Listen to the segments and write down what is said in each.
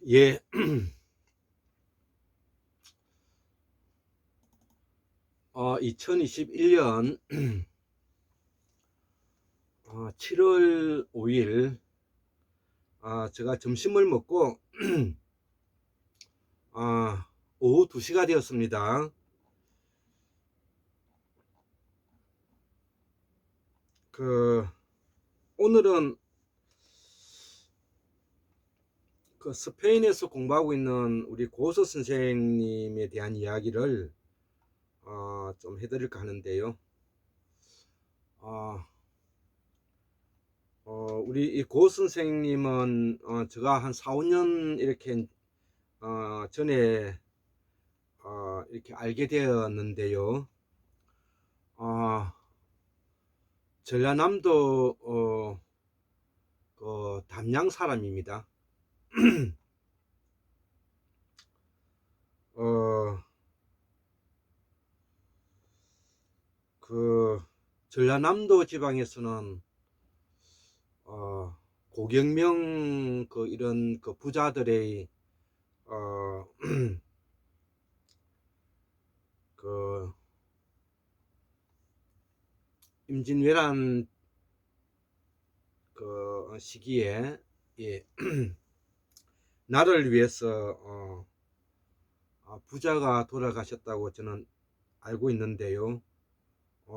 예, 2021년 7월 5일 제가 점심을 먹고 오후 2시가 되었습니다. 오늘은 스페인에서 공부하고 있는 우리 고서 선생님에 대한 이야기를 좀 해드릴까 하는데요. 우리 이 고 선생님은 제가 한 4, 5년 이렇게 전에 이렇게 알게 되었는데요. 전라남도 담양 사람입니다. 전라남도 지방에서는 고경명 이런 부자들의 임진왜란 시기에 나를 위해서 부자가 돌아가셨다고 저는 알고 있는데요.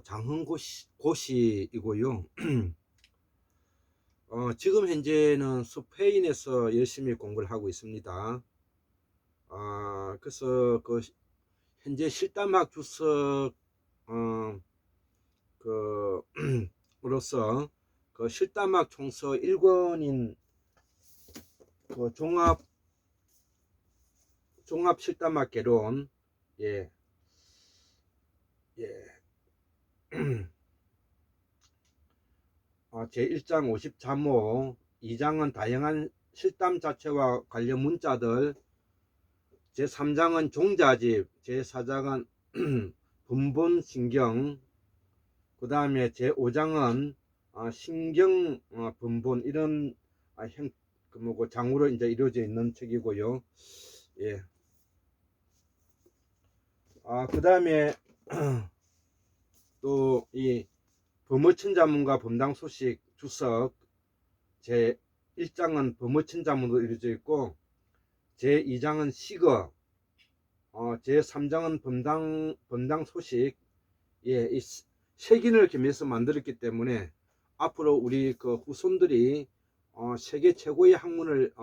장흥고시이고요. 지금 현재는 스페인에서 열심히 공부를 하고 있습니다. 그래서 현재 실담학 주석 으로서 실담학 총서 1권인 종합 실담학 개론 제1장 53호 2장은 다양한 실담 자체와 관련 문자들, 제3장은 종자집, 제4장은 분본신경, 그 다음에 제5장은 신경 분본, 이런 장으로 이제 이루어져 있는 책이고요. 그 다음에 또 이 범어천자문과 범당소식 주석, 제1장은 범어천자문으로 이루어져 있고, 제2장은 시거, 제3장은 범당소식, 이 색인을 겸해서 만들었기 때문에 앞으로 우리 후손들이 세계 최고의 학문을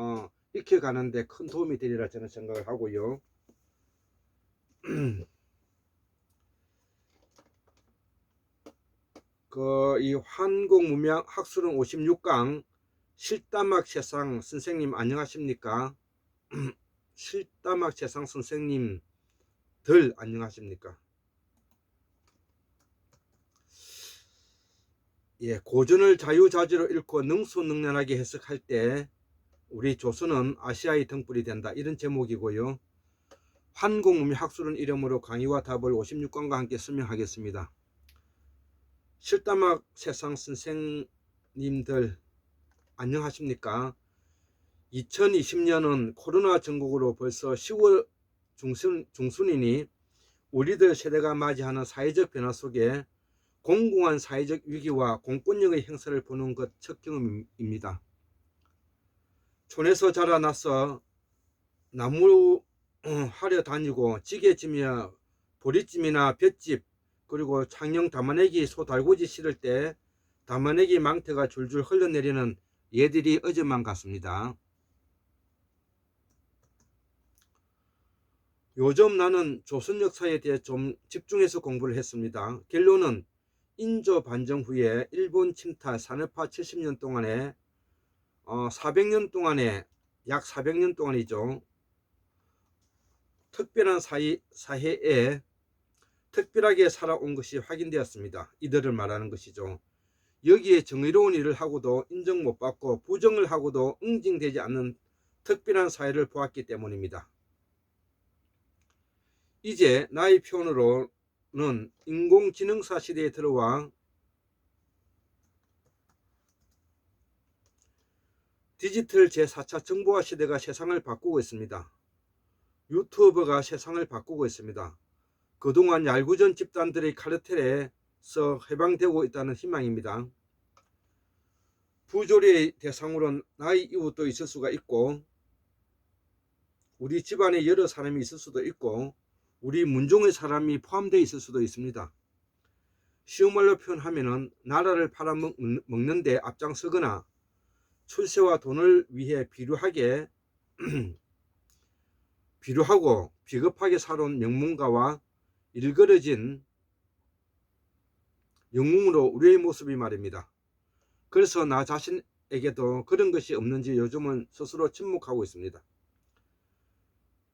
익혀가는데 큰 도움이 되리라 저는 생각을 하고요. 이 환공문명 학술은 56강 실담학 세상 선생님 안녕하십니까? 실담학 세상 선생님들 안녕하십니까? 고전을 자유자재로 읽고 능수능란하게 해석할 때 우리 조선은 아시아의 등불이 된다, 이런 제목이고요. 환공문명 학술은 이름으로 강의와 답을 56강과 함께 설명하겠습니다. 실담학 세상 선생님들 안녕하십니까? 2020년은 코로나 전국으로 벌써 10월 중순이니 우리들 세대가 맞이하는 사회적 변화 속에 공공한 사회적 위기와 공권력의 행사를 보는 것 첫 경험입니다. 촌에서 자라나서 나무 하려 다니고 지게짐이나 보리찜이나 볏짚, 그리고 창녕 담아내기 소달구지 실을 때 담아내기 망태가 줄줄 흘러내리는 얘들이 어제만 같습니다. 요즘 나는 조선 역사에 대해 좀 집중해서 공부를 했습니다. 결론은 인조 반정 후에 일본 침탈 산업화 70년 동안에 400년 동안에 약 400년 동안이죠. 특별한 사회에 특별하게 살아온 것이 확인되었습니다. 이들을 말하는 것이죠. 여기에 정의로운 일을 하고도 인정 못 받고 부정을 하고도 응징되지 않는 특별한 사회를 보았기 때문입니다. 이제 나의 표현으로는 인공지능사 시대에 들어와 디지털 제4차 정보화 시대가 세상을 바꾸고 있습니다. 유튜버가 세상을 바꾸고 있습니다. 그동안 얄궂은 집단들의 카르텔에서 해방되고 있다는 희망입니다. 부조리의 대상으로는 나의 이웃도 있을 수가 있고, 우리 집안에 여러 사람이 있을 수도 있고, 우리 문종의 사람이 포함되어 있을 수도 있습니다. 쉬운 말로 표현하면 나라를 팔아먹는 데 앞장서거나 출세와 돈을 위해 비루하고 비겁하게 살아온 명문가와 일그러진 영웅으로 우리의 모습이 말입니다. 그래서 나 자신에게도 그런 것이 없는지 요즘은 스스로 침묵하고 있습니다.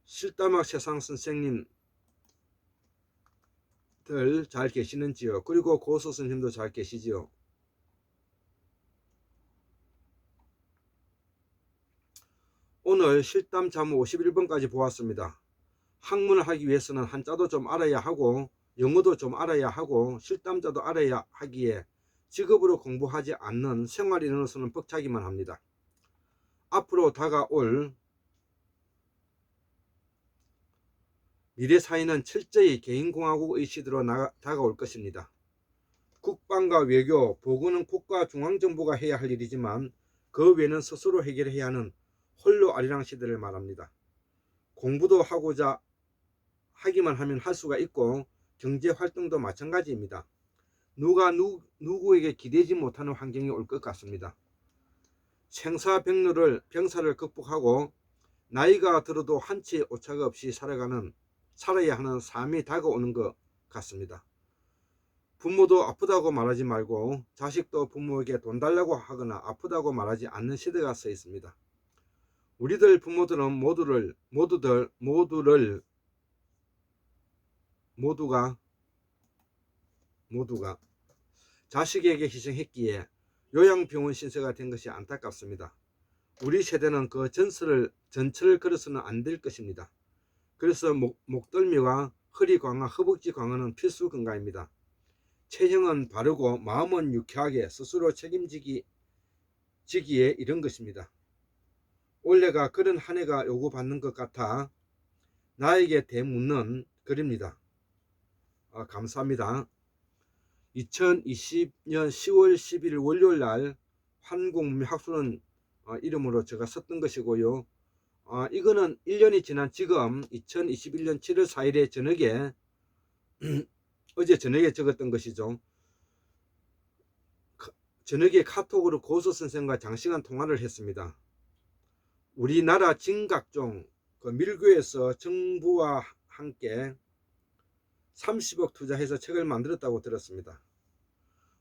실다막 세상 선생님들 잘 계시는지요? 그리고 고수 선생님도 잘 계시지요? 오늘 실담 자무 51번까지 보았습니다. 학문을 하기 위해서는 한자도 좀 알아야 하고 영어도 좀 알아야 하고 실담자도 알아야 하기에 직업으로 공부하지 않는 생활인으로서는 벅차기만 합니다. 앞으로 다가올 미래 사회는 철저히 개인공화국의 시대로 다가올 것입니다. 국방과 외교, 보건은 국가 중앙정부가 해야 할 일이지만 그 외에는 스스로 해결해야 하는 홀로 아리랑 시대를 말합니다. 공부도 하기만 하면 할 수가 있고 경제활동도 마찬가지입니다. 누가 누구에게 기대지 못하는 환경이 올 것 같습니다. 병사를 극복하고 나이가 들어도 한치 오차가 없이 살아야 하는 삶이 다가오는 것 같습니다. 부모도 아프다고 말하지 말고 자식도 부모에게 돈 달라고 하거나 아프다고 말하지 않는 시대가 서 있습니다. 우리들 부모들은 모두가 자식에게 희생했기에 요양병원 신세가 된 것이 안타깝습니다. 우리 세대는 그 전철을 걸어서는 안 될 것입니다. 그래서 목덜미와 허리 강화, 허벅지 강화는 필수 건강입니다. 체형은 바르고 마음은 유쾌하게 스스로 책임지기에 이른 것입니다. 올해가 그런 한 해가 요구받는 것 같아 나에게 대묻는 글입니다. 감사합니다. 2020년 10월 11일 월요일 날 환공학술은 이름으로 제가 썼던 것이고요. 이거는 1년이 지난 지금 2021년 7월 4일에 저녁에 어제 저녁에 적었던 것이죠. 저녁에 카톡으로 고수 선생과 장시간 통화를 했습니다. 우리나라 진각종 밀교에서 정부와 함께 30억 투자해서 책을 만들었다고 들었습니다.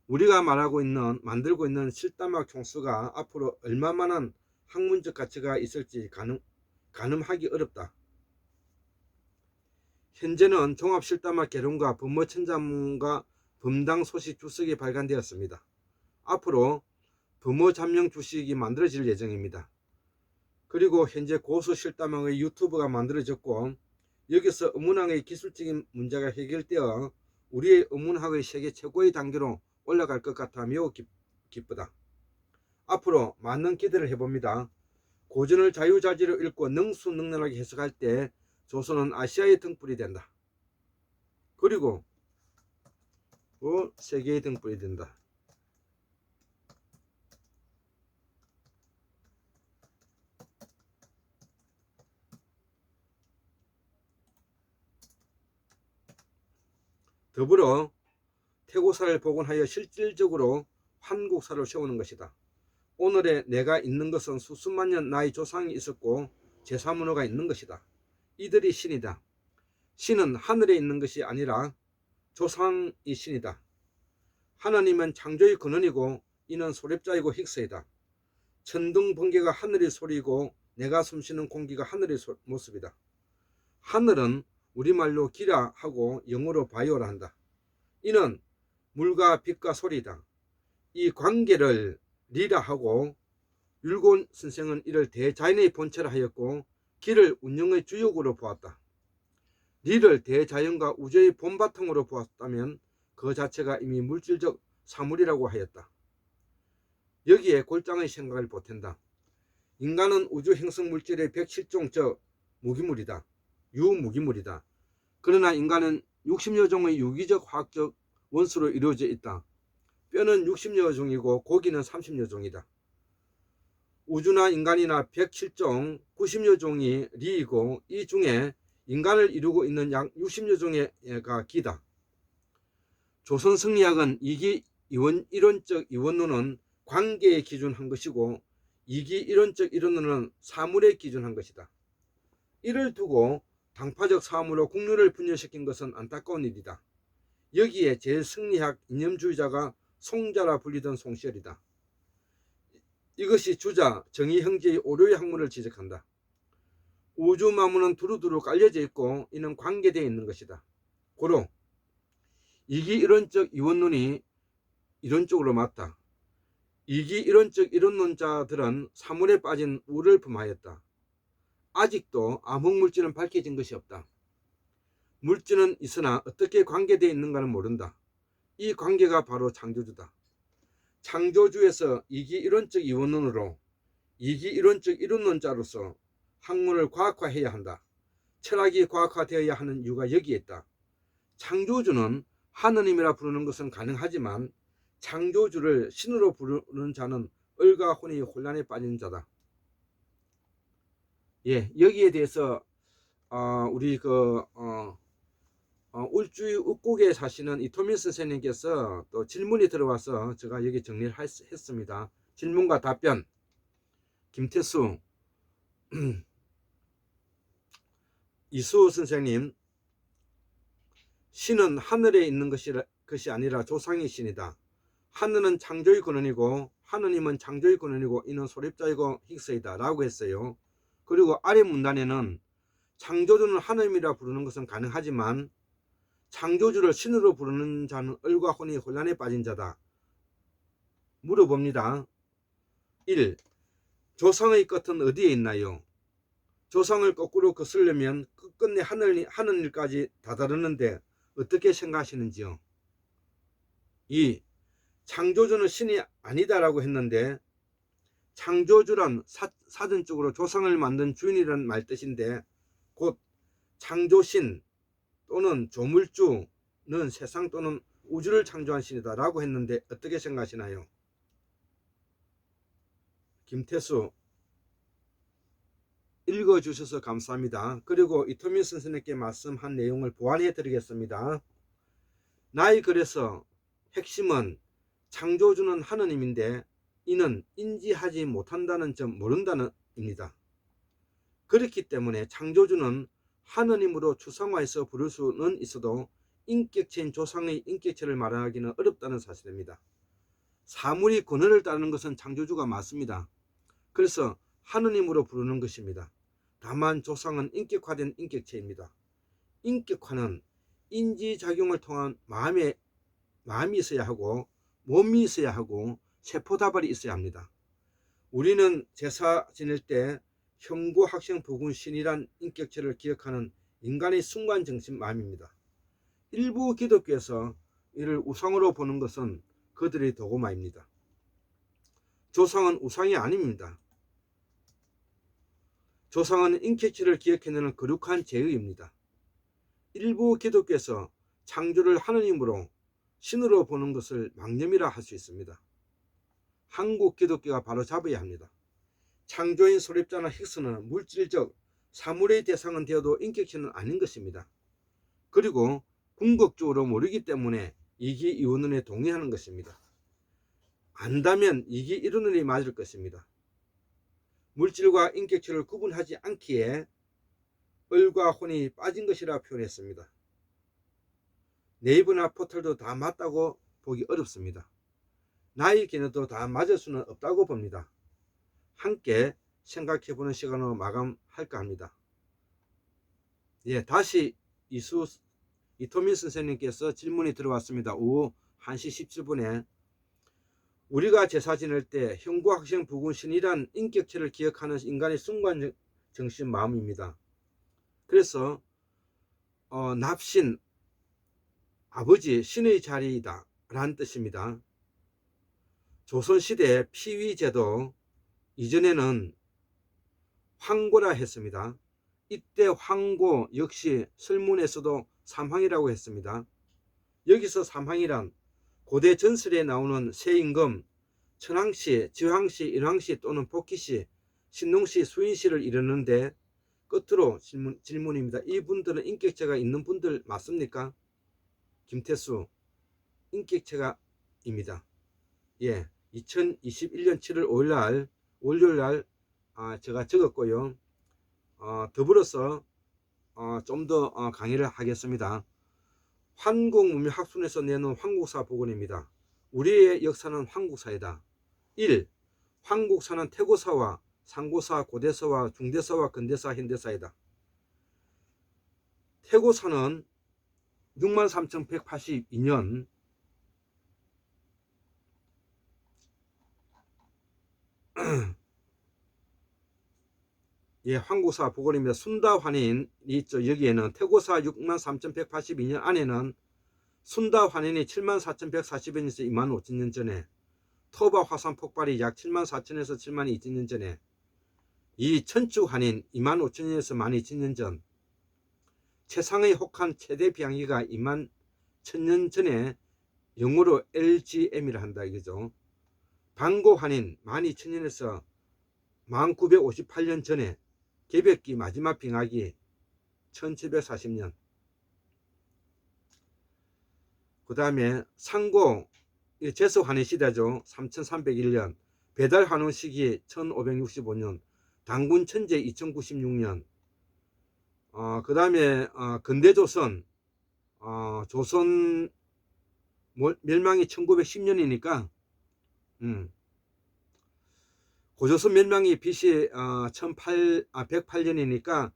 우리가 만들고 있는 실담학 총수가 앞으로 얼마만한 학문적 가치가 있을지 가늠하기 어렵다. 현재는 종합실담학 개론과 법무천자문과 범당 소식 주석이 발간되었습니다. 앞으로 법무잠령 주식이 만들어질 예정입니다. 그리고 현재 고수 실담학의 유튜브가 만들어졌고 여기서 어문학의 기술적인 문제가 해결되어 우리의 어문학의 세계 최고의 단계로 올라갈 것 같아 매우 기쁘다. 앞으로 많은 기대를 해봅니다. 고전을 자유자재로 읽고 능수능란하게 해석할 때 조선은 아시아의 등불이 된다. 그리고 세계의 등불이 된다. 더불어 태고사를 복원하여 실질적으로 한국사를 세우는 것이다. 오늘의 내가 있는 것은 수십만 년 나의 조상이 있었고 제3문호가 있는 것이다. 이들이 신이다. 신은 하늘에 있는 것이 아니라 조상이 신이다. 하나님은 창조의 근원이고 이는 소립자이고 힉스이다. 천둥 번개가 하늘의 소리이고 내가 숨쉬는 공기가 하늘의 모습이다. 하늘은 우리말로 기라 하고 영어로 바이오라 한다. 이는 물과 빛과 소리이다. 이 관계를 리라 하고 율곤 선생은 이를 대자연의 본체라 하였고 기를 운영의 주역으로 보았다. 리를 대자연과 우주의 본바탕으로 보았다면 그 자체가 이미 물질적 사물이라고 하였다. 여기에 골장의 생각을 보탠다. 인간은 우주 행성 물질의 107종 즉 무기물이다. 유무기물이다. 그러나 인간은 60여 종의 유기적 화학적 원소로 이루어져 있다. 뼈는 60여 종이고 고기는 30여 종이다. 우주나 인간이나 107종 90여 종이 리이고 이 중에 인간을 이루고 있는 약 60여 종의가 기다. 조선 성리학은 이기 이론적 이원론은 관계에 기준한 것이고 이기 이론적 이론론은 사물에 기준한 것이다. 이를 두고 당파적 사물로 국률을 분열시킨 것은 안타까운 일이다. 여기에 제성리학 이념주의자가 송자라 불리던 송시열이다. 이것이 주자 정의형제의 오류의 학문을 지적한다. 우주 만물은 두루두루 깔려져 있고 이는 관계되어 있는 것이다. 고로 이기 이론적 이원론이 이론적으로 맞다. 이기 이론적 이론론자들은 사물에 빠진 우를 범하였다. 아직도 암흑물질은 밝혀진 것이 없다. 물질은 있으나 어떻게 관계되어 있는가는 모른다. 이 관계가 바로 창조주다. 창조주에서 이기 이론적 이원론으로 이기 이론적 이론론자로서 학문을 과학화해야 한다. 철학이 과학화되어야 하는 이유가 여기에 있다. 창조주는 하느님이라 부르는 것은 가능하지만 창조주를 신으로 부르는 자는 을과 혼이 혼란에 빠지는 자다. 예, 여기에 대해서 우리 울주의 읍곡에 사시는 이토민 선생님께서 또 질문이 들어와서 제가 여기 정리를 했습니다. 질문과 답변. 김태수 이수 선생님, 신은 하늘에 있는 것이 아니라 조상의 신이다. 하늘은 창조의 근원이고 하느님은 창조의 근원이고 이는 소립자이고 힉스이다 라고 했어요. 그리고 아래 문단에는 창조주는 하느님이라 부르는 것은 가능하지만 창조주를 신으로 부르는 자는 을과 혼이 혼란에 빠진 자다. 물어봅니다. 1. 조상의 끝은 어디에 있나요? 조상을 거꾸로 거슬려면 끝끝내 하느님까지 다다르는데 어떻게 생각하시는지요? 2. 창조주는 신이 아니다라고 했는데 창조주란 사전적으로 조상을 만든 주인이라는 말 뜻인데 곧 창조신 또는 조물주는 세상 또는 우주를 창조한 신이다 라고 했는데 어떻게 생각하시나요? 김태수 읽어주셔서 감사합니다. 그리고 이토민 선생님께 말씀한 내용을 보완해 드리겠습니다. 나의 글에서 핵심은 창조주는 하느님인데 이는 인지하지 못한다는 점 모른다는 입니다. 그렇기 때문에 창조주는 하느님으로 추상화해서 부를 수는 있어도 인격체인 조상의 인격체를 말하기는 어렵다는 사실입니다. 사물이 근원을 따르는 것은 창조주가 맞습니다. 그래서 하느님으로 부르는 것입니다. 다만 조상은 인격화된 인격체입니다. 인격화는 인지작용을 통한 마음이 있어야 하고 몸이 있어야 하고 세포다발이 있어야 합니다. 우리는 제사 지낼 때 형구학생부군신이란 인격체를 기억하는 인간의 순간정신 마음입니다. 일부 기독교에서 이를 우상으로 보는 것은 그들의 도구마입니다. 조상은 우상이 아닙니다. 조상은 인격체를 기억해내는 거룩한 제의입니다. 일부 기독교에서 창조를 하느님으로 신으로 보는 것을 망념이라 할 수 있습니다. 한국 기독교가 바로 잡아야 합니다. 창조인 소립자나 힉스는 물질적 사물의 대상은 되어도 인격체는 아닌 것입니다. 그리고 궁극적으로 모르기 때문에 이기 이원론에 동의하는 것입니다. 안다면 이기 이론론이 맞을 것입니다. 물질과 인격체를 구분하지 않기에 을과 혼이 빠진 것이라 표현했습니다. 네이버나 포털도 다 맞다고 보기 어렵습니다. 나의 견해도 다 맞을 수는 없다고 봅니다. 함께 생각해보는 시간으로 마감할까 합니다. 예, 다시 이토민 선생님께서 질문이 들어왔습니다. 오후 1시 17분에 우리가 제사 지낼 때 형구학생 부군신이란 인격체를 기억하는 인간의 순간 정신 마음입니다. 그래서 납신 아버지 신의 자리이다 라는 뜻입니다. 조선시대 피위제도 이전에는 황고라 했습니다. 이때 황고 역시 설문에서도 삼황이라고 했습니다. 여기서 삼황이란 고대 전설에 나오는 세임금, 천황씨, 지황씨, 인황씨 또는 복희씨, 신농씨, 수인씨를 이르는데 끝으로 질문입니다. 이분들은 인격체가 있는 분들 맞습니까? 김태수 인격체가입니다. 예, 2021년 7월 5일날 월요일날 제가 적었고요. 더불어서 좀 더 강의를 하겠습니다. 한국문명학순에서 내놓은 황국사 복원입니다. 우리의 역사는 황국사이다. 1. 황국사는 태고사와 상고사, 고대사와 중대사와 근대사, 현대사이다. 태고사는 63,182년 예, 황국사 복원입니다. 순다환인이 있죠. 여기에는 태고사 63,182년 안에는 순다환인이 74,140년에서 25,000년 전에, 토바 화산 폭발이 약 74,000에서 72,000년 전에, 이 천추환인 25,000년에서 12,000년 전, 최상의 혹한 최대 비양기가 21,000년 전에 영어로 LGM이라 한다 이거죠. 방고환인 12,000년에서 1958년 전에, 개벽기 마지막 빙하기 1740년. 그 다음에 상고 제서환인 시대죠. 3301년. 배달환원 시기 1565년. 당군 천재 2096년. 그 다음에 근대조선 조선 멸망이 1910년이니까 고조선 멸망이 BC 108년이니까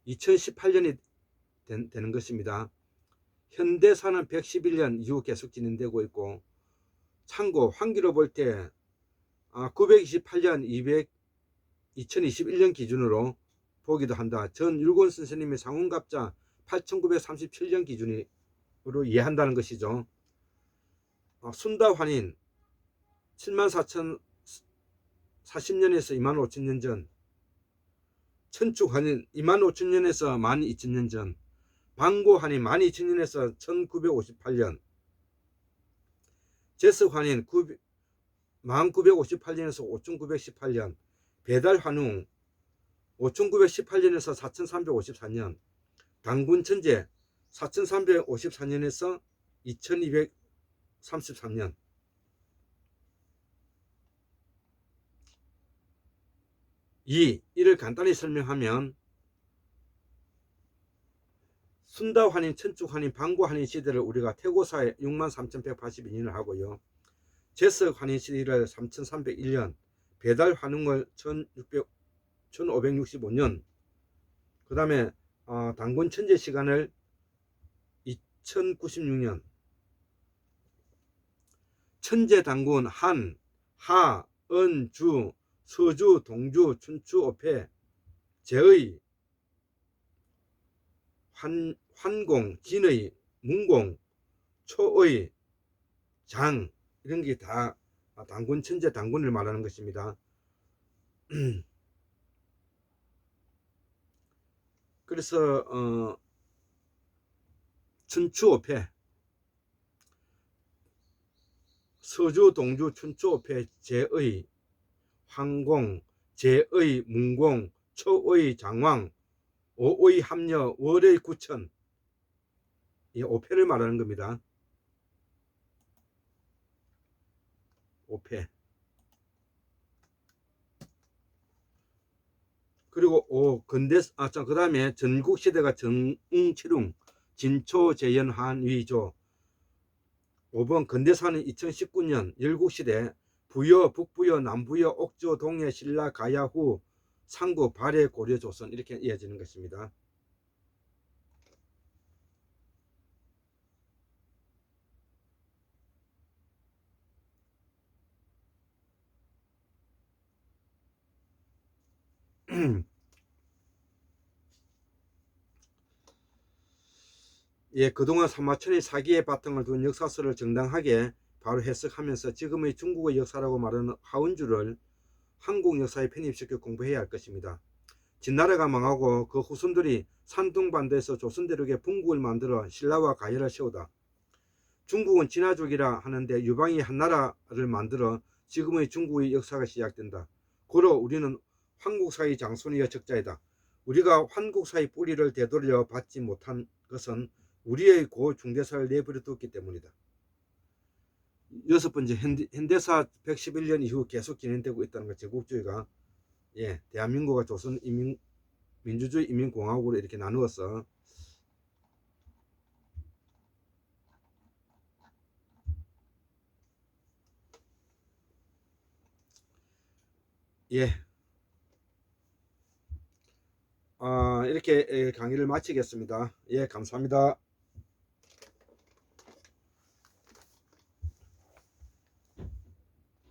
2018년이 되는 것입니다. 현대사는 111년 이후 계속 진행되고 있고, 참고 환기로 볼 때 928년 2021년 기준으로 보기도 한다. 전 율곤 선생님의 상운갑자 8937년 기준으로 이해한다는 것이죠. 순다환인 74,040년에서 25,000년 전, 천축환인 25,000년에서 12,000년 전, 방고환인 12,000년에서 1958년, 제서환인 1958년에서 5918년, 배달환웅 5918년에서 4354년, 당군천재 4354년에서 2233년. 이를 간단히 설명하면 순다환인, 천축환인, 방고환인 시대를 우리가 태고사에 63,182년을 하고요. 제서환인 시대를 3301년, 배달환웅을 1565년, 그 다음에 당군천재 시간을 2096년, 천재 당군 한, 하, 은, 주, 서주, 동주, 춘추, 오패, 제의, 환공, 진의, 문공, 초의, 장, 이런 게 다 당군, 천재 당군을 말하는 것입니다. 그래서 춘추, 오패, 서주, 동주, 춘추, 오패, 제의, 황공, 제의, 문공, 초의, 장왕, 오의, 합려, 월의, 구천, 이 오패를 말하는 겁니다. 오패. 그리고 근대 그 다음에 전국시대가 정웅칠웅, 진초재연, 한위조. 5번 근대사는 2019년 열국시대, 부여, 북부여, 남부여, 옥조, 동해, 신라, 가야, 후, 상구, 발해, 고려, 조선, 이렇게 이어지는 것입니다. 예, 그동안 사마천의 사기의 바탕을 둔 역사서를 정당하게 바로 해석하면서 지금의 중국의 역사라고 말하는 하운주를 한국 역사에 편입시켜 공부해야 할 것입니다. 진나라가 망하고 그 후손들이 산둥반도에서 조선대륙의 bun국을 만들어 신라와 가열을 세우다. 중국은 진화족이라 하는데 유방이 한나라를 만들어 지금의 중국의 역사가 시작된다. 고로 우리는 한국사의 장손이여 적자이다. 우리가 한국사의 뿌리를 되돌려 받지 못한 것은 우리의 고중대사를 내버려 뒀기 때문이다. 여섯 번째, 현대사 111년 이후 계속 진행되고 있다는 것. 제국주의가 대한민국과 조선 민주주의 인민공화국으로 이렇게 나누어서 이렇게 강의를 마치겠습니다. 감사합니다.